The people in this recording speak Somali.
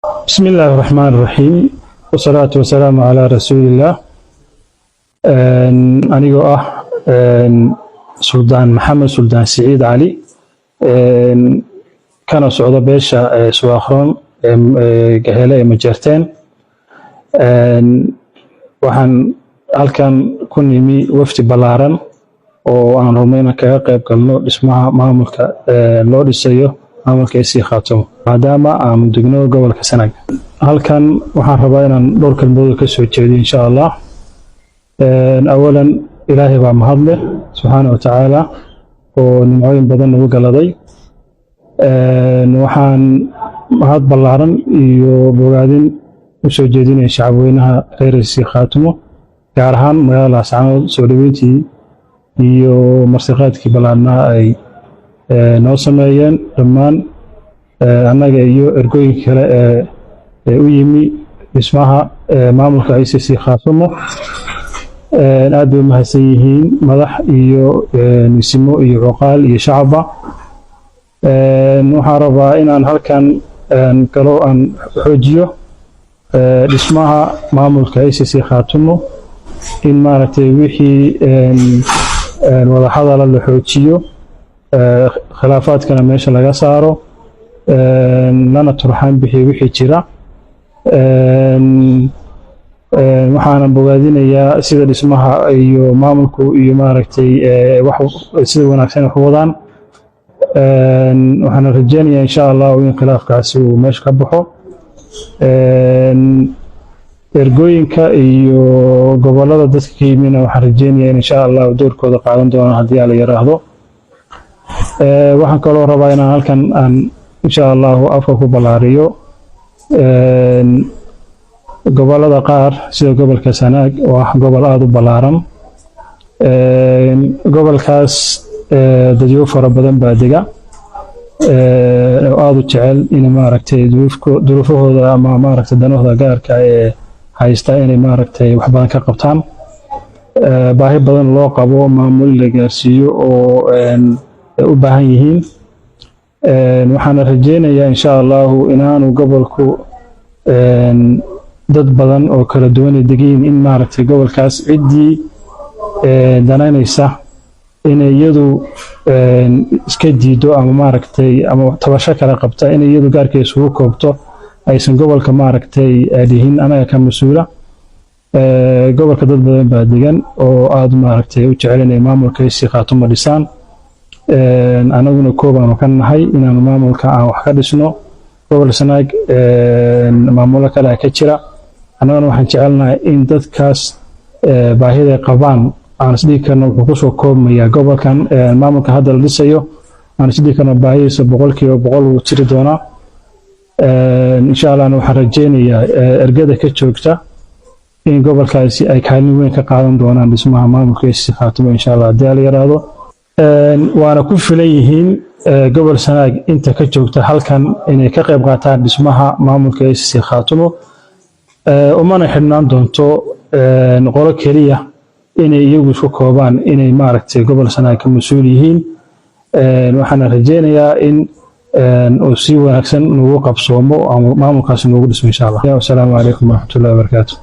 بسم الله الرحمن الرحيم والصلاة والسلام على رسول الله. أنيقو سلطان محمد سلطان سعيد علي كان سعودة بيشا سواخرون قهيلة مجرتين وحن halkan ku nimi wafdi balaaran oo aan rumayna kaga qayb galno dhismaha maamulka loo dhisayo maamulka isii Khaatumo maadaama aan degno gobolka Sanaag. Halkan waxaan rabaa inaan dhowr kalmood ka soo jeediyo insha Allah. Awalan Ilaahay baa mahadle subhanahu wa ta'ala oo nimcooyin badan nagu galaday. Waxaan mahad balaaran iyo bogaadin u soo jeedinay shacabweynaha reer isii Khaatumo gaar ahaan magaalada Laascaanood soo dhaweyntii iyo martiqaadkii balaadnaa ay noo sameeyeen dhammaan annaga iyo ergooyinka kale ee u yimi dhismaha maamulka ICC Khaatumo. Aad bay mahadsan yihiin madax iyo nisimo iyo cuqaal iyo shacabba. Waxaan rabaa inaan halkan kaloo aan xoojiyo dhismaha maamulka ICC Khaatumo in maaragtay wixii wada hadal la xoojiyo khilaafaadkana meesha laga saaro lana turxaan bixiyo wixii jira. Waxaan bogaadinayaa sida dhismaha iyo maamulku iyo maaragtay wax sida wanaagsan wax wadaan. Waxaan rajaynayaa insha Allah in khilaafkaasi uu meesha ka baxo. Ergooyinka iyo gobolada dadka ka yimina waxaan rajaynayaa in insha Allah doorkooda qaadan doonaan haddii la yiraahdo. Waxaan kaloo rabaa inaan halkan aan insha Allah afka ku balaariyo gobolada qaar sida gobolka Sanaag oo ah gobol aad u balaaran. Gobolkaas dadyo fara badan baa dega aad u jecel in maaragtay duruufahooda ama maaragtay danahooda gaarka ee haysta inay maaragtay wax badan ka qabtaan. Baahi badan loo qabo maamul la gaarsiiyo oo u baahan yihiin. Waxaan rajaynayaa insha Allah inaanu gobolku dad badan oo kala duwan degan in maaragtay gobolkaas cidii danaynaysa inay iyadu iska diido ama maaragtay ama tabasho kala qabta inay iyadu gaarkeeda isugu koobto aysan gobolka maaragtay dhihin anaga ka mas'uula. Gobolka dad badan baa degan oo aad maaragtay u jecel inay maamulka isii Khaatumo dhisaan. Anaguna kooban ka nahay inaan maamulka aan wax ka dhisno gobol Sanaag maamulka kale ka jira. Anaguna waxaan jecelnahay in dadkaas baahida qabaan aan sidii kana wuxuu ku soo koobmaya gobolkan maamulka hadda la dhisayo aan sidii kana baahidiisa 100% uu jiri doona. Insha Allah waxaan rajaynayaa ergada ka joogta in gobolkaasi ay kaalin weyn ka qaadan doonaan dhismaha maamulka isii Khaatumo insha Allah haddii la yiraahdo. Waana ku filan yihiin gobol Sanaag inta ka joogta halkan inay ka qayb qaataan dhismaha maamulka isii Khaatumo. Umana xidhnaan doonto qolo kaliya inay iyagu isku koobaan inay maaragtay gobol Sanaag ka mas'uul yihiin. Waxaan rajaynayaa in oo si wanaagsan ugu qabsoomo ama maamulkaas ugu dhismo insha Allah. Assalaamu alaykum wa rahmatullahi wa barakatuh.